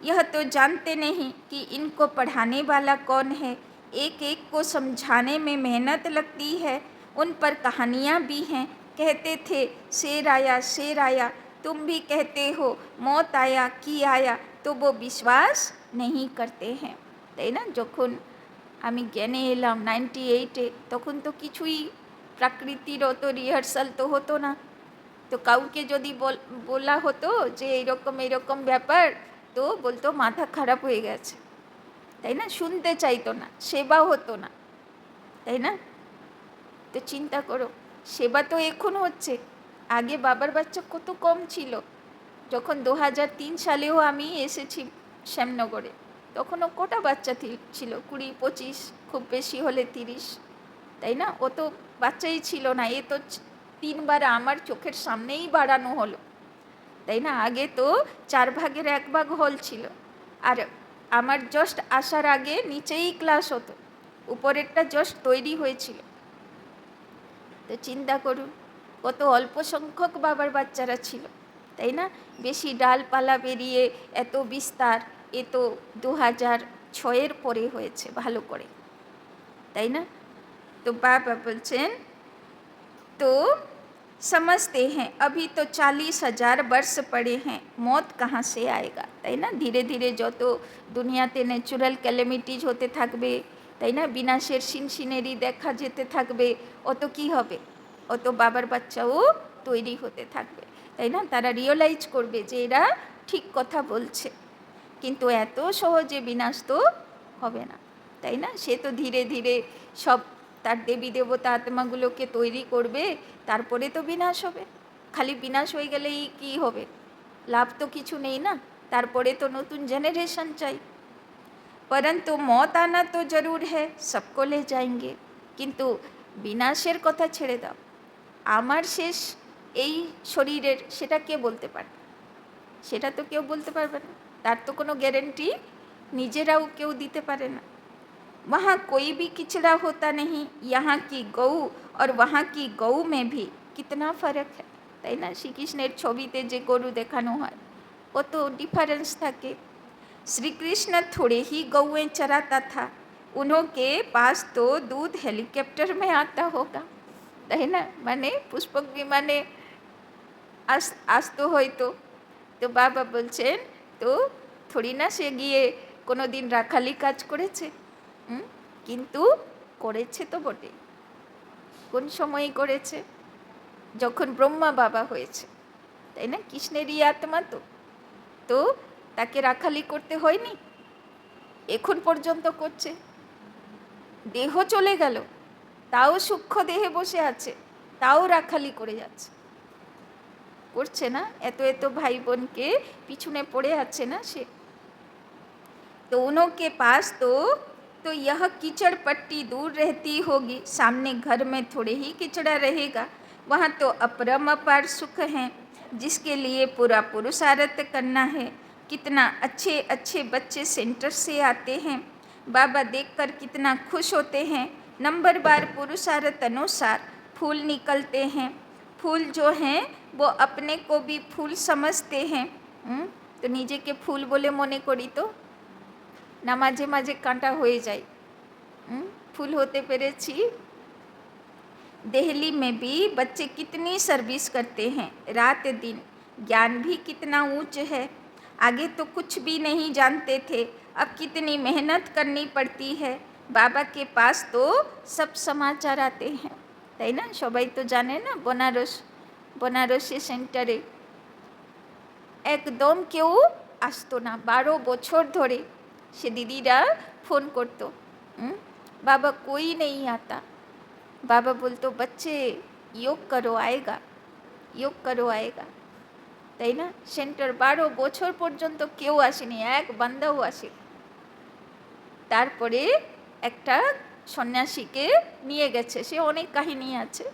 यह तो जानते नहीं कि इनको पढ़ाने वाला कौन है, एक एक को समझाने में मेहनत लगती है। उन पर कहानियाँ भी हैं, कहते थे शेर आया, तुम भी कहते हो मौत आया की आया, तो वो विश्वास नहीं करते हैं। তাই না, যখন আমি জ্ঞানে এলাম 98-এ, তখন তো কিছুই প্রাকৃতির অত রিহার্সাল তো হতো না। তো কাউকে যদি বলা হতো যে এরকম এরকম ব্যাপার, তো বলতো মাথা খারাপ হয়ে গেছে, তাই না, শুনতে চাইতো না, সেবাও হতো না, তাই না। তো চিন্তা করো, সেবা তো এখন হচ্ছে, আগে বাবার বাচ্চা কত কম ছিল। যখন 2003 সালেও আমি এসেছি শ্যামনগরে, তখনও কটা বাচ্চা ছিল, 20-25, খুব বেশি হলে 30, তাই না। ও তো বাচ্চাই ছিল না, এ তো 3বার আমার চোখের সামনেই বাড়ানো হলো, তাই না। আগে তো 4 ভাগের 1 ভাগ হল ছিল, আর আমার জাস্ট আসার আগে নিচেই ক্লাস হতো, উপরেরটা জাস্ট তৈরি হয়েছিল। তো চিন্তা করুন কত অল্প সংখ্যক বাবার বাচ্চারা ছিল, তাই না। বেশি ডালপালা বেরিয়ে এত বিস্তার, এ তো 2006-এর পরে হয়েছে ভালো করে, তাই না। তো বাবা বলছেন तो समझते हैं अभी तो 40,000 वर्ष पड़े हैं, मौत कहाँ से आएगा, তাই না। ধীরে ধীরে যত দুনিয়াতে ন্যাচুরাল ক্যালামিটিজ হতে থাকবে, তাই না, বিনাশের সিনসিনেরি দেখা যেতে থাকবে, অত কি হবে, অত বাবার বাচ্চাও তৈরি হতে থাকবে, তাই না। তারা রিয়েলাইজ করবে যে এরা ঠিক কথা বলছে, কিন্তু এত সহজে বিনাশ তো হবে না, তাই না। সে তো ধীরে ধীরে সব তার দেবী দেবতা আত্মাগুলোকে তৈরি করবে, তারপরে তো বিনাশ হবে। খালি বিনাশ হয়ে গেলেই কি হবে, লাভ তো কিছু নেই না, তারপরে তো নতুন জেনারেশন চাই। परंतु मौत आना तो जरूर है, सबको ले जाएंगे, কিন্তু বিনাশের কথা ছেড়ে দাও, আমার শেষ এই শরীরের সেটা কে বলতে পারবে, সেটা তো কেউ বলতে পারবে না, তার তো কোনো গ্যারেন্টি নিজেরাও কেউ দিতে পারে না। वहाँ कोई भी किचड़ा होता नहीं, यहाँ की गऊ और वहाँ की गऊ में भी कितना फ़र्क है, তাই না। শ্রীকৃষ্ণের ছবিতে যে গরু দেখানো হয় কত ডিফারেন্স থাকে। श्री कृष्ण थोड़े ही गौएं चराता था, उनके पास तो दूध हेलीकॉप्टर में आता होगा, তাই না, মানে পুষ্পক বিমানে আসতো হয়তো। তো বাবা বলছেন তো থোড়ি না সে গিয়ে কোনো দিন রাখালি কাজ করেছে, কিন্তু করেছে তো বটে। কোন সময়ে করেছে, যখন ব্রহ্মা বাবা হয়েছে, তাই না, কৃষ্ণেরই আত্মা তো, তো তাকে রাখালি করতে হয়নি, এখন পর্যন্ত করছে। দেহ চলে গেল, তাও সূক্ষ্ম দেহে বসে আছে, তাও রাখালি করে যাচ্ছে, করছে না। এত এত ভাই বোনকে পিছনে পড়ে আছে না সে। तो उनके पास तो यह कीचड़ पट्टी दूर रहती होगी, सामने घर में थोड़े ही कीचड़ा रहेगा, वहाँ तो अपरम अपार सुख हैं, जिसके लिए पूरा पुरुषार्थ करना है। कितना अच्छे अच्छे बच्चे सेंटर से आते हैं, बाबा देखकर कितना खुश होते हैं। नंबर बार पुरुषार्थ अनुसार फूल निकलते हैं, फूल जो हैं वो अपने को भी फूल समझते हैं। तो नीचे के फूल बोले मने करी तो ना माझे माझे कांटा हो जाए, फूल होते पेरेছি। दिल्ली में भी बच्चे कितनी सर्विस करते हैं रात दिन, ज्ञान भी कितना ऊंच है। आगे तो कुछ भी नहीं जानते थे, अब कितनी मेहनत करनी पड़ती है। बाबा के पास तो सब समाचार आते हैं, তাই না। সবাই তো জানে না बनारसी সেন্টারে একদম কেউ আসতো না, 12 বছর ধরে সে দিদিরা ফোন করতো, बाबा कोई नहीं आता। बाबा बोलते बच्चे योग करो आएगा, योग करो आएगा। তাই না? সেন্টার 12 বছর পর্যন্ত কেউ আসেনি, এক বান্দাও আসেনি। তারপরে একটা সন্ন্যাসীকে নিয়ে গেছে, সে অনেক কাহিনী আছে।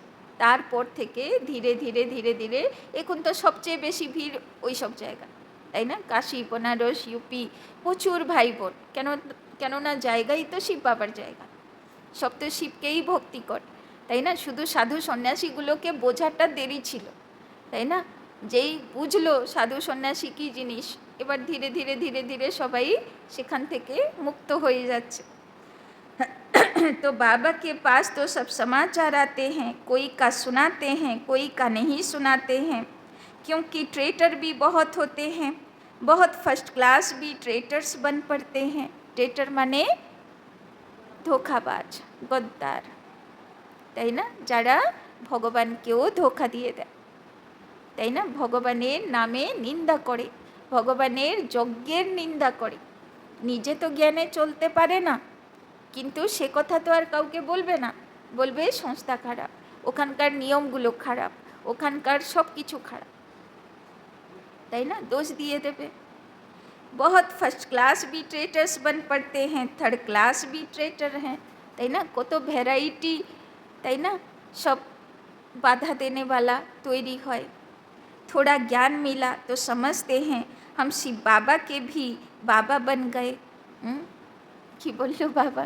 তারপর থেকে ধীরে ধীরে ধীরে ধীরে এখন তো সবচেয়ে বেশি ভিড় ওই সব জায়গা, তাই না? কাশী, বনারস, ইউপি, প্রচুর ভাই বোন। কেননা জায়গাই তো শিব বাবার জায়গা, সব তো শিবকেই ভক্তি করে, তাই না? শুধু সাধু সন্ন্যাসীগুলোকে বোঝাটা দেরি ছিল, তাই না? যেই বুঝলো সাধু সন্ন্যাসী কী জিনিস, এবার ধীরে ধীরে ধীরে ধীরে সবাই সেখান থেকে মুক্ত হয়ে যাচ্ছে। तो बाबा के पास तो सब समाचार आते हैं, कोई का सुनाते हैं, कोई का नहीं सुनाते हैं, क्योंकि ट्रेटर भी बहुत होते हैं, बहुत फर्स्ट क्लास भी ट्रेटर्स बन पड़ते हैं। ट्रेटर माने ধোঁকাবাজ, গদ্দার, তাই না? যারা ভগবানকেও ধোঁকা দিয়ে দেয়, তাই না? ভগবানের নামে নিন্দা করে, ভগবানের যজ্ঞের নিন্দা করে। নিজে তো জ্ঞানে চলতে পারে না, কিন্তু সে কথা তো আর কাউকে বলবে না, বলবে সংস্থা খারাপ, ওখানকার নিয়মগুলো খারাপ, ওখানকার সব কিছু খারাপ, তাই না? দোষ দিয়ে দেবে। बहुत फर्स्ट क्लास भी ट्रेटर्स बन पड़ते हैं, थर्ड क्लास भी ट्रेटर हैं, তাই না? কত ভ্যারাইটি, তাই না? সব বাধা देने वाला তৈরি হয়। थोड़ा ज्ञान मिला तो समझते हैं हम शिव बाबा के भी बाबा बन गए। কি বললো বাবা?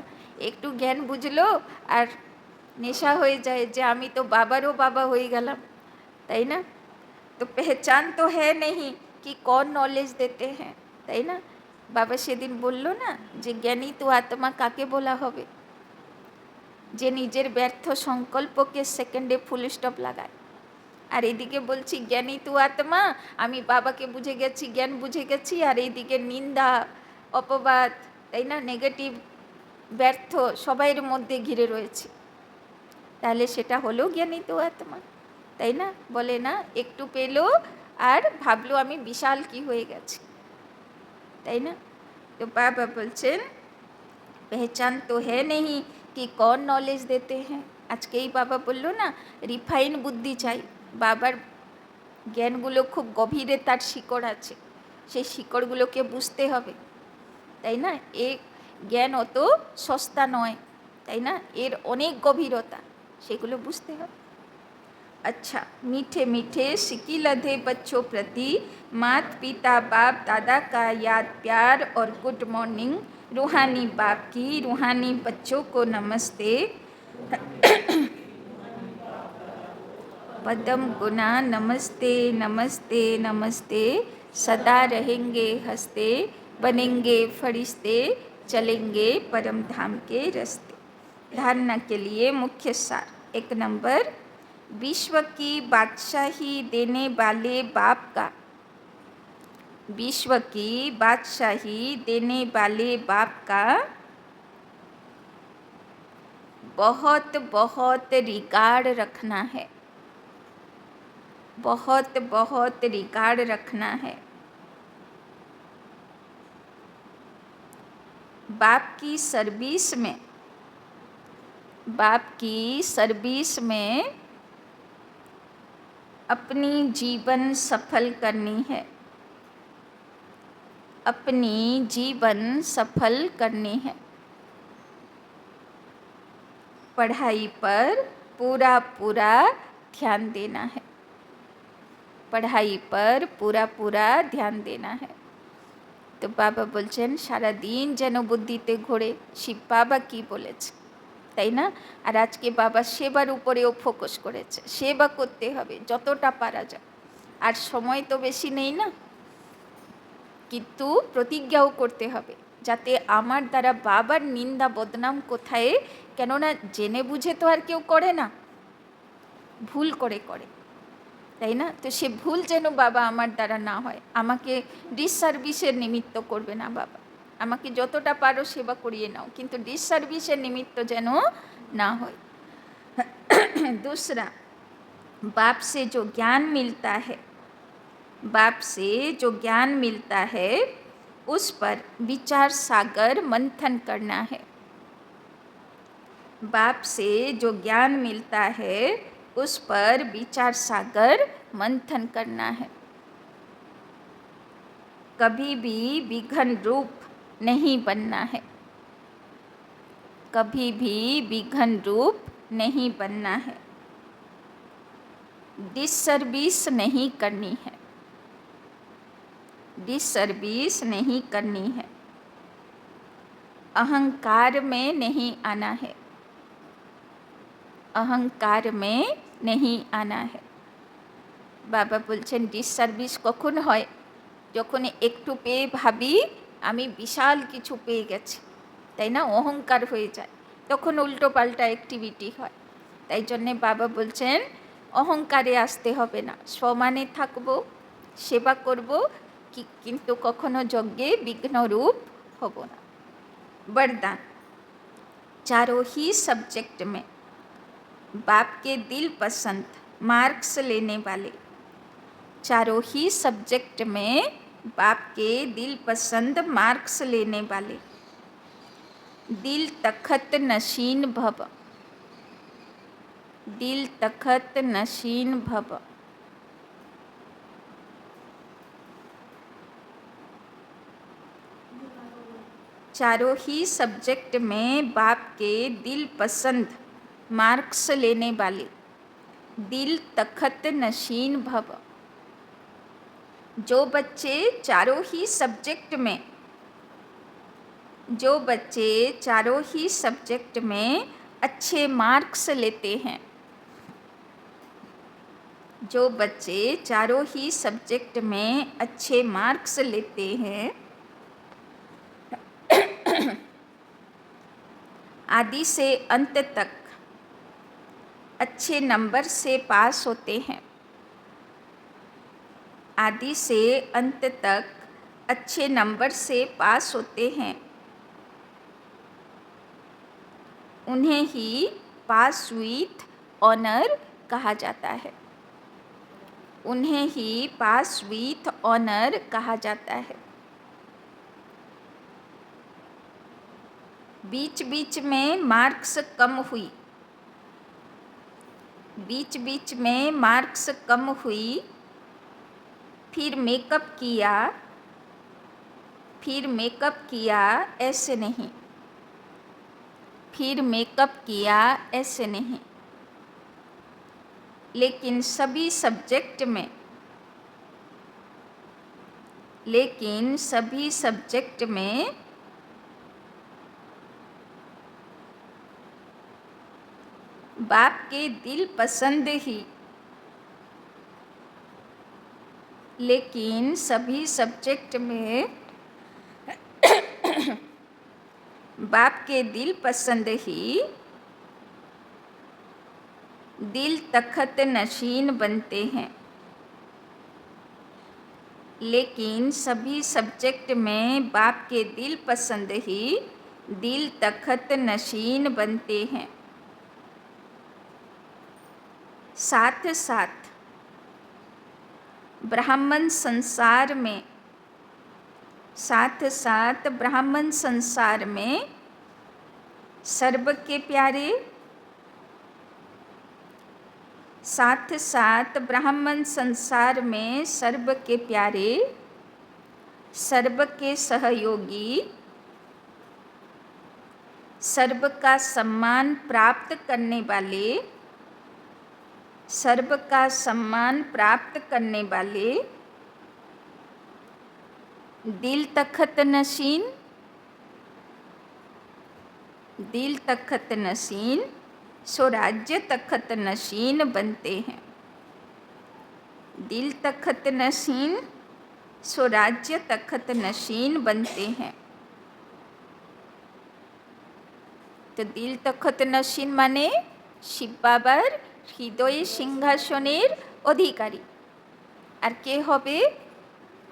একটু জ্ঞান বুঝলো আর নেশা হয়ে যায় যে আমি তো বাবারও বাবা হয়ে গেলাম, তাই না? তো पहचान तो है नहीं कि कौन नॉलेज देते हैं, তাই না? বাবা সেদিন বলল না যে জ্ঞানী তো আত্মা কাকে বলা হবে? যে নিজের ব্যর্থ সংকল্পকে সেকেন্ডে ফুল স্টপ লাগায়। আর এদিকে বলছি জ্ঞানী তু আত্মা, আমি বাবাকে বুঝে গেছি, জ্ঞান বুঝে গেছি, আর এইদিকে নিন্দা, অপবাদ, তাই না, নেগেটিভ, ব্যর্থ সবাইয়ের মধ্যে ঘিরে রয়েছে। তাহলে সেটা হলো জ্ঞানী তু আত্মা, তাই না? বলে না, একটু পেলো আর ভাবলো আমি বিশাল কি হয়ে গেছি, তাই না? তো বাবা বলছেন पहचान तो है नहीं कि कौन नॉलेज देते हैं। আজকেই বাবা বলল না রিফাইন বুদ্ধি চাই। বাবার জ্ঞানগুলো খুব গভীরে তার শিকড় আছে, সেই শিকড়গুলোকে বুঝতে হবে, তাই না? এই জ্ঞান অত সস্তা নয়, তাই না? এর অনেক গভীরতা, সেগুলো বুঝতে হবে। अच्छा, मीठे मीठे सिकी लधे बच्चों प्रति मात पिता बाप दादा का याद प्यार और गुड मॉर्निंग। रूहानी बाप की रूहानी बच्चों को नमस्ते। पदम गुना नमस्ते नमस्ते नमस्ते, सदा रहेंगे हंसते, बनेंगे फरिश्ते, चलेंगे परम धाम के रास्ते। धारणा के लिए मुख्य सार। 1 नंबर, विश्व की बादशाही देने वाले बाप का, विश्व की बादशाही देने वाले बाप का बहुत बहुत रिगार्ड रखना है, बहुत बहुत रिगार्ड रखना है। बाप की सर्विस में, बाप की सर्विस में अपनी जीवन सफल करनी है, अपनी जीवन सफल करनी है। पढ़ाई पर पूरा पूरा ध्यान देना है, पढ़ाई पर पूरा पूरा ध्यान देना है। তো বাবা বলছেন সারাদিন যেন বুদ্ধিতে ঘোরে শিব বাবা কী বলেছে, তাই না? আর আজকে বাবা সেবার উপরেও ফোকাস করেছে, সেবা করতে হবে যতটা পারা যায়। আর সময় তো বেশি নেই না, কিন্তু প্রতিজ্ঞাও করতে হবে যাতে আমার দ্বারা বাবার নিন্দা বদনাম কোথায়, কেননা জেনে বুঝে তো আর কেউ করে না, ভুল করে করে, তাই না? তো সে ভুল যেন বাবা আমার দ্বারা না হয়, আমাকে ডিসসার্ভিসের নিমিত্ত করবে না বাবা। আমাকে যতটা পারো সেবা করিয়ে নাও, কিন্তু ডিসসার্ভিসের নিমিত্ত যেন না হয়। दूसरा, बाप से जो ज्ञान मिलता है, बाप से जो ज्ञान मिलता है उस पर विचार सागर मंथन करना है। बाप से जो ज्ञान मिलता है उस पर विचार सागर मंथन करना है। कभी भी विघन रूप नहीं बनना है, कभी भी विघन रूप नहीं बनना है। डिससर्विस नहीं करनी है, डिससर्विस नहीं करनी है। अहंकार में नहीं आना है, अहंकार में नहीं आना है। बाबा बोलছেন ডিসসার্ভিস কখন হয়, যখন একটু পেয়ে ভাবি আমি বিশাল কিছু পেয়ে গেছি, তাই না, অহংকার হয়ে যায়, তখন উল্টো পাল্টা অ্যাক্টিভিটি হয়। তাই জন্যে বাবা বলছেন অহংকারে আসতে হবে না, সমানে থাকবো, সেবা করব, কিন্তু কখনো যজ্ঞে বিঘ্নরূপ হব না। वरदान, चारों ही सब्जेक्ट में बाप के दिल पसंद मार्क्स लेने वाले, चारों ही सब्जेक्ट में बाप के दिल पसंद मार्क्स लेने वाले, दिल तखत नशीन भव, दिल तखत नशीन भव। चारों ही सब्जेक्ट में बाप के दिल पसंद मार्क्स लेने वाले, दिल तखत नशीन भव। जो बच्चे चारों ही सब्जेक्ट में, जो बच्चे चारों ही सब्जेक्ट में अच्छे मार्क्स लेते हैं, जो बच्चे चारों ही सब्जेक्ट में अच्छे मार्क्स लेते हैं, आदि से अंत तक अच्छे नंबर से पास होते हैं, आदि से अंत तक अच्छे नंबर से पास होते हैं, उन्हें ही पास विथ ऑनर कहा जाता है, उन्हें ही पास विथ ऑनर कहा जाता है। बीच बीच में मार्क्स कम हुई, बीच बीच में मार्क्स कम हुई, फिर मेकअप किया, फिर मेकअप किया, ऐसे नहीं, फिर मेकअप किया ऐसे नहीं, लेकिन सभी सब्जेक्ट में, लेकिन सभी सब्जेक्ट में बाप के दिल पसंद ही, लेकिन सभी सब्जेक्ट में बाप के दिल पसंद ही दिल तखत नशीन बनते हैं, लेकिन सभी सब्जेक्ट में बाप के दिल पसंद ही दिल तखत नशीन बनते हैं। साथ साथ ब्राह्मण संसार में, साथ साथ ब्राह्मण संसार में सर्व के प्यारे, साथ साथ ब्राह्मण संसार में सर्व के प्यारे, सर्व के सहयोगी, सर्व का सम्मान प्राप्त करने वाले, सर्व का सम्मान प्राप्त करने वाले, दिल तखत नशीन, दिल तखत नशीन स्वराज्य तखत नशीन बनते हैं, दिल तखत नशीन स्वराज्य तखत नशीन बनते हैं। तो दिल तखत नशीन माने शिव बाबार हृदय सिंहासनेर अधिकारी। আর কে হবে?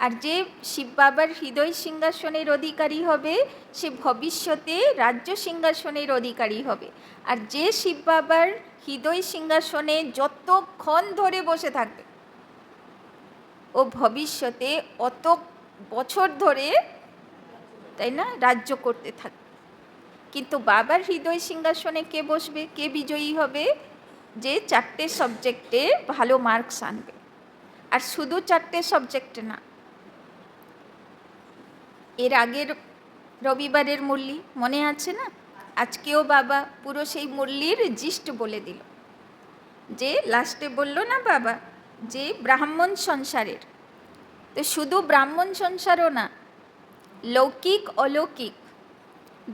আর যে শিব বাবার হৃদয় সিংহাসনের অধিকারী হবে সে ভবিষ্যতে রাজ্য সিংহাসনের অধিকারী হবে। আর যে শিব বাবার হৃদয় সিংহাসনে যতক্ষণ ধরে বসে থাকবে ও ভবিষ্যতে অত বছর ধরে, তাই না, রাজ্য করতে থাকবে। কিন্তু বাবার হৃদয় সিংহাসনে কে বসবে, কে বিজয়ী হবে? যে চারটে সাবজেক্টে ভালো মার্কস আনবে। আর শুধু চারটে সাবজেক্টে না, এর আগের রবিবারের মুরলি মনে আছে না? আজকেও বাবা পুরো সেই মুরলির জিস্ট বলে দিল, যে লাস্টে বলল না বাবা যে ব্রাহ্মণ সংসারের, তো শুধু ব্রাহ্মণ সংসারও না, লৌকিক অলৌকিক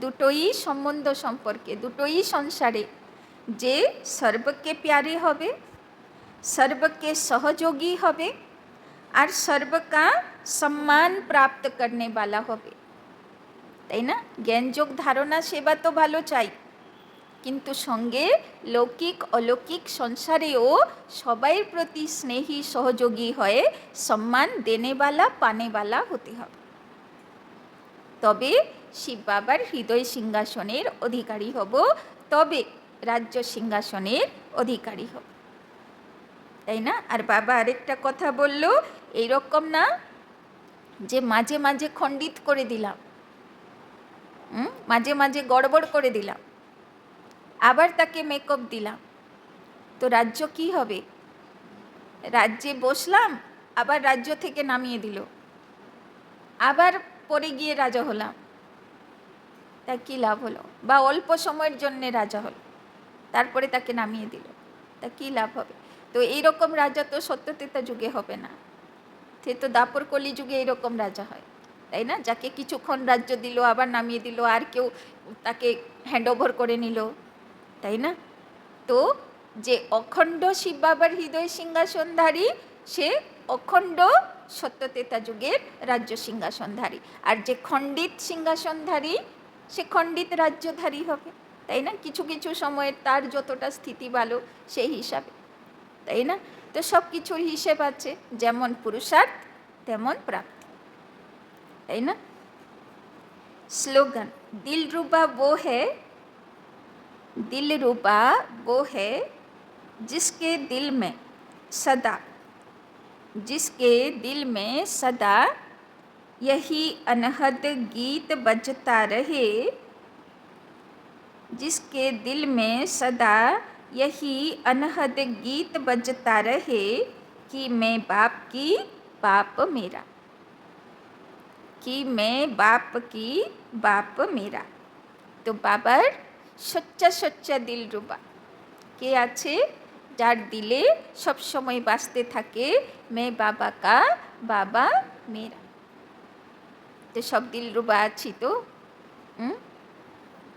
দুটোই সম্বন্ধ সম্পর্কে, দুটোই সংসারে যে সর্বকে প্যারে হবে, সর্বকে সহযোগী হবে আর সর্বকা সম্মান প্রাপ্ত করনে वाला হবে, তাই না? জ্ঞানযোগ ধারণা সেবা তো ভালো চাই, কিন্তু সঙ্গে লৌকিক অলৌকিক সংসারেও সবাই প্রতি স্নেহী সহযোগী হয়ে সম্মান দেনেওয়ালা পানেওয়ালা হতে হবে, তবে শিব বাবার হৃদয় সিংহাসনের অধিকারী হব, তবে রাজ্য সিংহাসনের অধিকারী হব, তাই না? আর বাবা আরেকটা কথা বলল, এইরকম না যে মাঝে মাঝে খণ্ডিত করে দিলাম, মাঝে মাঝে গড়বড় করে দিলাম, আবার তাকে মেকআপ দিলাম, তো রাজ্য কি হবে? রাজ্যে বসলাম, আবার রাজ্য থেকে নামিয়ে দিল, আবার পরে গিয়ে রাজা হলাম, তা কী লাভ হলো? বা অল্প সময়ের জন্যে রাজা হলো, তারপরে তাকে নামিয়ে দিল, তা কী লাভ হবে? তো এইরকম রাজা তো সত্যতেতা যুগে হবে না, সে তো দাপর কলি যুগে এইরকম রাজা হয়, তাই না? যাকে কিছুক্ষণ রাজ্য দিল, আবার নামিয়ে দিল, আর কেউ তাকে হ্যান্ড ওভার করে নিল, তাই না? তো যে অখণ্ড শিব বাবার হৃদয় সিংহাসনধারী, সে অখণ্ড সত্যতেতা যুগের রাজ্য সিংহাসনধারী, আর যে খণ্ডিত সিংহাসনধারী সে খণ্ডিত রাজ্যধারী হবে, তাই না? কিছু কিছু সময়ে তার যতটা স্থিতি ভালো সেই হিসাবে, তাই না? তো সব কিছুর হিসেব আছে, যেমন পুরুষার্থ তেমন প্রাপ্তি, তাই না? স্লোগান, দিলরুবা वो है जिसके दिल में सदा यही अनहद गीत बजता रहे, जिसके दिल में सदा यही अनहद गीत बजता रहे कि मैं बाप की बाप मेरा, कि मैं बाप की बाप मेरा। তো বাবার সচ্চা সচ্চা দিলরুবা কে আছে? যার দিলে সবসময় বাজতে থাকে মে বাবা কা বাবা মেরা। তো সব দিলরুবা আছি তো,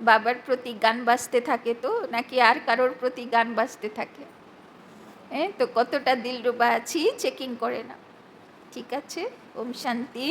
বাবার প্রতি গান বাজতে থাকে তো, নাকি আর কারোর প্রতি গান বাজতে থাকে? তো কতটা দিলরুবা আছি চেকিং করে না, ঠিক আছে? ওম শান্তি।